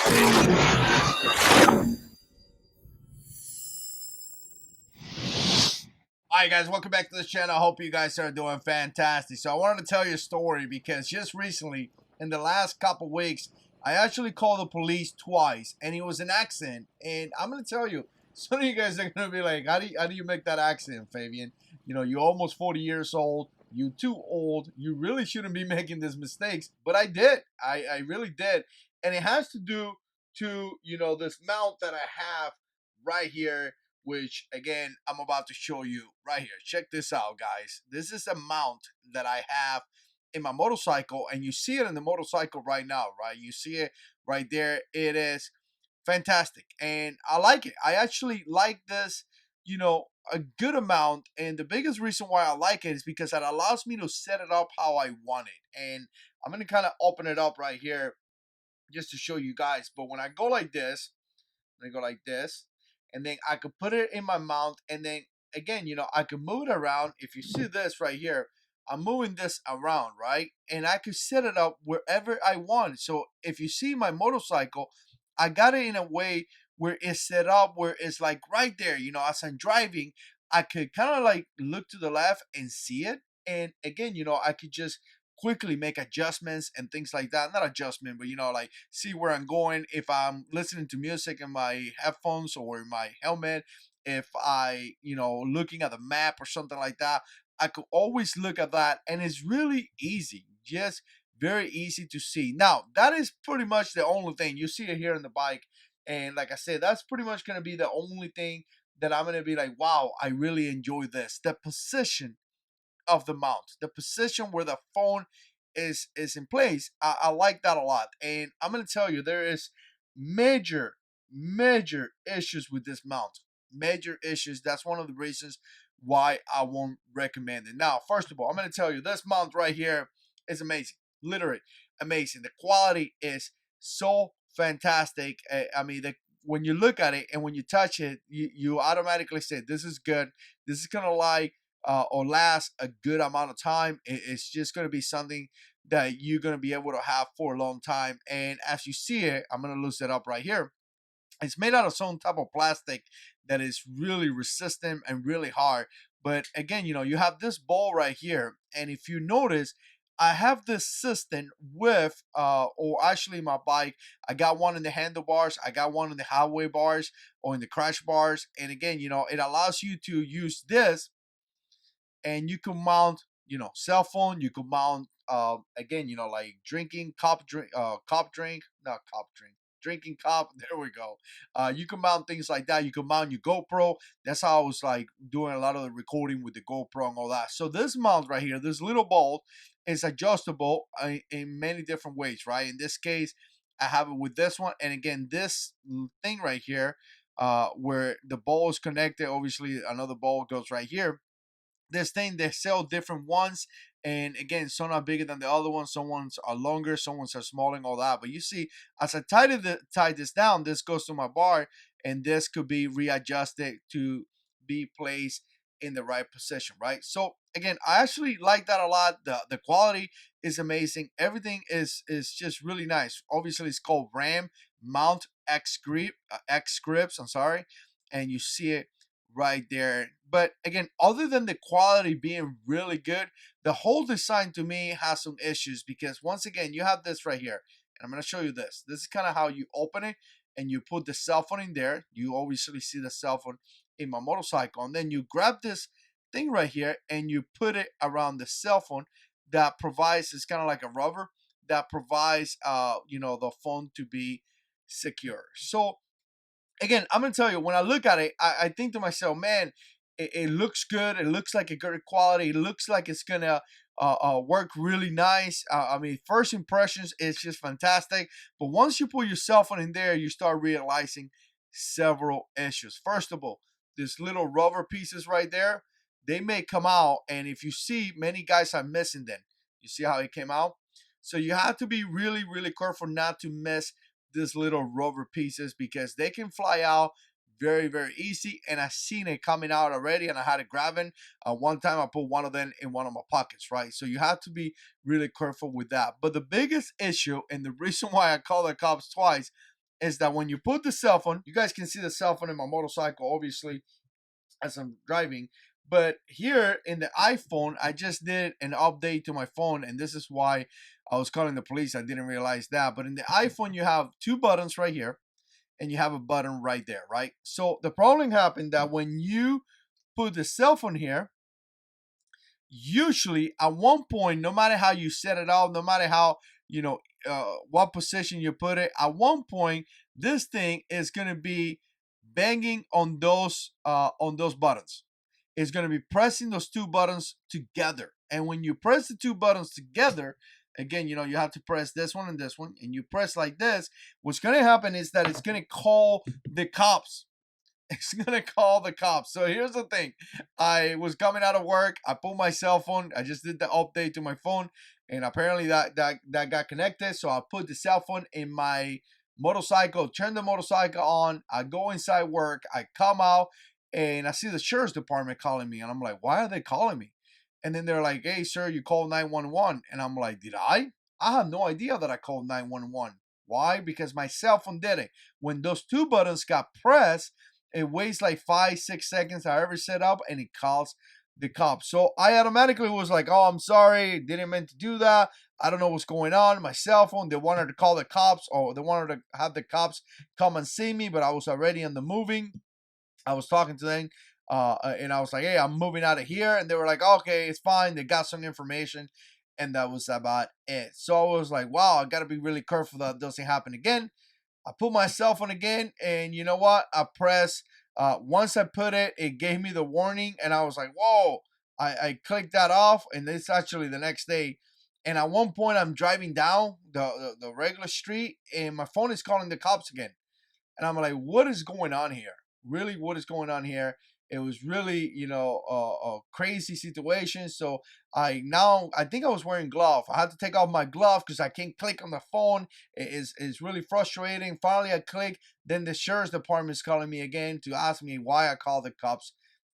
Alright guys, welcome back to the channel. I hope you guys are doing fantastic. So I wanted to tell you a story because just recently, in the last couple weeks, I actually called the police twice and it was an accident. And I'm going to tell you, some of you guys are going to be like, how do you make that accident, Fabian? You know, you're almost 40 years old. You're too old. You really shouldn't be making these mistakes. But I did. I really did. And it has to do to, this mount that I have right here, which again I'm about to show you right here. Check this out, guys. This is a mount that I have in my motorcycle, and you see it in the motorcycle right now, right? You see it right there. It is fantastic, and I like it. I actually like this, a good amount, and the biggest reason why I like it is because it allows me to set it up how I want it. And I'm gonna kind of open it up right here just to show you guys. But when I go like this, I go like this, and then I could put it in my mouth, and then again, I could move it around. If you see this right here, I'm moving this around, right? And I could set it up wherever I want. So if you see my motorcycle, I got it in a way where it's set up where it's like right there, as I'm driving, I could kind of like look to the left and see it. And again, I could just quickly make adjustments and things like that. Not adjustment, but like see where I'm going. If I'm listening to music in my headphones or in my helmet, if I, looking at the map or something like that, I could always look at that, and it's really easy. Just very easy to see. Now, that is pretty much the only thing. You see it here in the bike. And like I said, that's pretty much going to be the only thing that I'm going to be like, wow, I really enjoy this. The position of the mount, the position where the phone is in place. I like that a lot, and I'm gonna tell you there is major issues with this mount. Major issues. That's one of the reasons why I won't recommend it. Now, first of all, I'm gonna tell you this mount right here is amazing. Literally amazing. The quality is so fantastic. I mean, when you look at it and when you touch it, you automatically say this is good. This is gonna like or last a good amount of time. It's just going to be something that you're going to be able to have for a long time. And as you see it, I'm going to loose it up right here. It's made out of some type of plastic that is really resistant and really hard. But again, you have this ball right here. And if you notice, I have this system with, or actually my bike, I got one in the handlebars, I got one in the highway bars or in the crash bars. And again, it allows you to use this, and you can mount, cell phone. You can mount, again, like drinking cup drink, cup drink, not cup drink, drinking cup. There we go. You can mount things like that. You can mount your GoPro. That's how I was like doing a lot of the recording with the GoPro and all that. So this mount right here, this little ball, is adjustable in many different ways, right? In this case, I have it with this one, and again, this thing right here, where the ball is connected. Obviously, another ball goes right here. This thing, they sell different ones, and again, some are bigger than the other ones, some ones are longer, some ones are smaller and all that. But you see, as I tie this down, this goes to my bar, and this could be readjusted to be placed in the right position, right? So again, I actually like that a lot. The quality is amazing. Everything is just really nice. Obviously, it's called RAM Mount X Grips, I'm sorry. And you see it right there. But again, other than the quality being really good, the whole design to me has some issues, because once again, you have this right here, and I'm going to show you this. This is kind of how you open it, and you put the cell phone in there. You obviously see the cell phone in my motorcycle, and then you grab this thing right here and you put it around the cell phone. That provides, it's kind of like a rubber that provides the phone to be secure. So again, I'm gonna tell you, when I look at it, I think to myself, man, it looks good. It looks like a good quality. It looks like it's gonna work really nice. I mean, first impressions, it's just fantastic. But once you put your cell phone in there, you start realizing several issues. First of all, this little rubber pieces right there, they may come out, and if you see, many guys are missing them. You see how it came out? So you have to be really, really careful not to miss these little rubber pieces, because they can fly out very, very easy. And I seen it coming out already, and I had to grab it. One time I put one of them in one of my pockets, right? So you have to be really careful with that. But the biggest issue, and the reason why I called the cops twice, is that when you put the cell phone, you guys can see the cell phone in my motorcycle, obviously, as I'm driving. But here in the iPhone, I just did an update to my phone, and this is why I was calling the police. I didn't realize that. But in the iPhone, you have two buttons right here, and you have a button right there, right? So the problem happened that when you put the cell phone here, usually at one point, no matter how you set it up, no matter how, you know, what position you put it, at one point, this thing is going to be banging on those buttons. It's going to be pressing those two buttons together. And when you press the two buttons together, again, you have to press this one and you press like this. What's going to happen is that it's going to call the cops. It's gonna call the cops. So here's the thing. I was coming out of work. I pulled my cell phone. I just did the update to my phone, and apparently that got connected. So I put the cell phone in my motorcycle, turn the motorcycle on. I go inside work. I come out, and I see the sheriff's department calling me, and I'm like, why are they calling me? And then they're like, hey, sir, you called 911, and I'm like, did I? I have no idea that I called 911. Why? Because my cell phone did it. When those two buttons got pressed, it waits like 5-6 seconds, however set up, and it calls the cops. So I automatically was like, oh, I'm sorry, didn't mean to do that. I don't know what's going on. My cell phone, they wanted to call the cops, or they wanted to have the cops come and see me, but I was already on the moving. I was talking to them, and I was like, hey, I'm moving out of here. And they were like, okay, it's fine. They got some information, and that was about it. So I was like, wow, I got to be really careful that doesn't happen again. I put my cell phone again, and you know what? I pressed. Once I put it, it gave me the warning, and I was like, "Whoa!" I clicked that off, and it's actually the next day. And at one point, I'm driving down the regular street, and my phone is calling the cops again. And I'm like, what is going on here? Really, what is going on here? It was really, a crazy situation. So I think I was wearing glove. I had to take off my glove because I can't click on the phone. It's really frustrating. Finally, I click. Then the sheriff's department is calling me again to ask me why I called the cops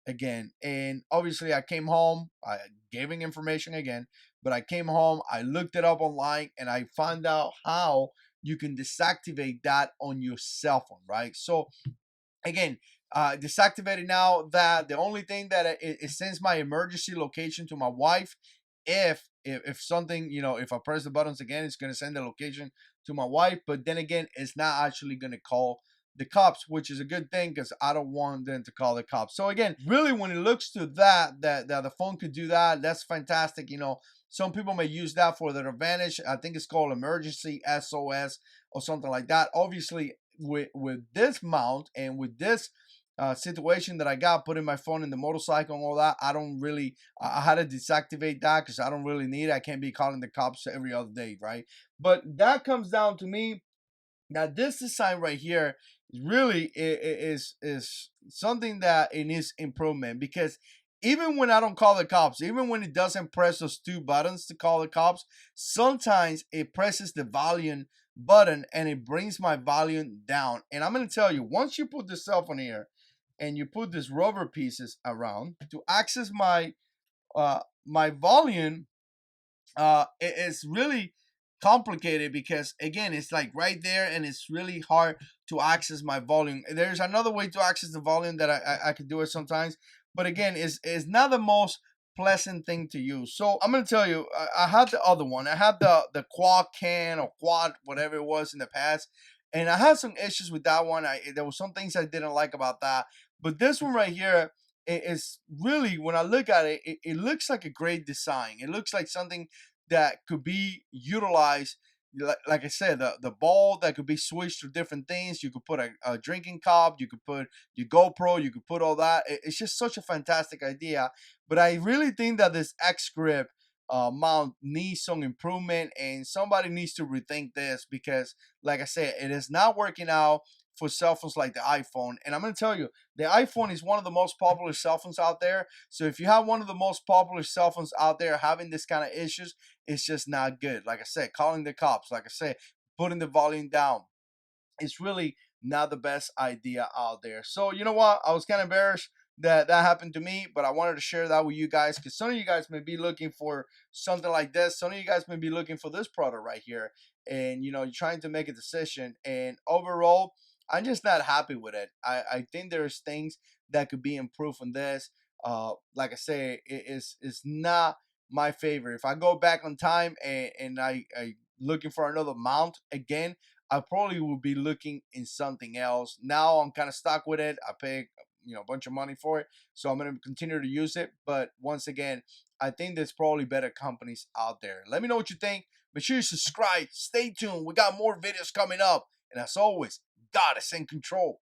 again. And obviously, I came home. I gave him information again, but I came home. I looked it up online, and I found out how you can deactivate that on your cell phone, right? So again, deactivated now. That the only thing that it sends my emergency location to my wife. If something, if I press the buttons again, it's gonna send the location to my wife. But then again, it's not actually gonna call the cops, which is a good thing because I don't want them to call the cops. So again, really, when it looks to that the phone could do that, that's fantastic. Some people may use that for their advantage. I think it's called emergency SOS or something like that. Obviously, with this mount and with this situation that I got, putting my phone in the motorcycle and all that, I don't really, I had to deactivate that because I don't really need it. I can't be calling the cops every other day, right? But that comes down to me. Now this design right here really is something that it needs improvement, because even when I don't call the cops, even when it doesn't press those two buttons to call the cops, sometimes it presses the volume button and it brings my volume down. And I'm gonna tell you, once you put the cell phone here and you put these rubber pieces around to access my volume, it's really complicated because again, it's like right there and it's really hard to access my volume. There's another way to access the volume that I could do it sometimes, but again, it's not the most pleasant thing to use. So I'm gonna tell you, I had the other one. I had the quad can or quad whatever it was in the past, and I had some issues with that one. There were some things I didn't like about that, but this one right here, is really, when I look at it, it looks like a great design. It looks like something that could be utilized. Like I said, the ball that could be switched to different things. You could put a drinking cup, you could put your GoPro, you could put all that. It's just such a fantastic idea. But I really think that this X grip mount needs some improvement, and somebody needs to rethink this because, like I said, it is not working out for cell phones like the iPhone. And I'm going to tell you, the iPhone is one of the most popular cell phones out there. So if you have one of the most popular cell phones out there having this kind of issues, it's just not good. Like I said, calling the cops, like I said, putting the volume down, it's really not the best idea out there. So you know what? I was kind of embarrassed that happened to me, but I wanted to share that with you guys because some of you guys may be looking for something like this. Some of you guys may be looking for this product right here, and you're trying to make a decision. And overall, I'm just not happy with it. I think there's things that could be improved on this. Like I say, it's not my favorite. If I go back on time and I looking for another mount again, I probably would be looking in something else. Now I'm kind of stuck with it. I pay a bunch of money for it, so I'm gonna continue to use it. But once again, I think there's probably better companies out there. Let me know what you think. Make sure you subscribe. Stay tuned. We got more videos coming up, and as always, God is in control.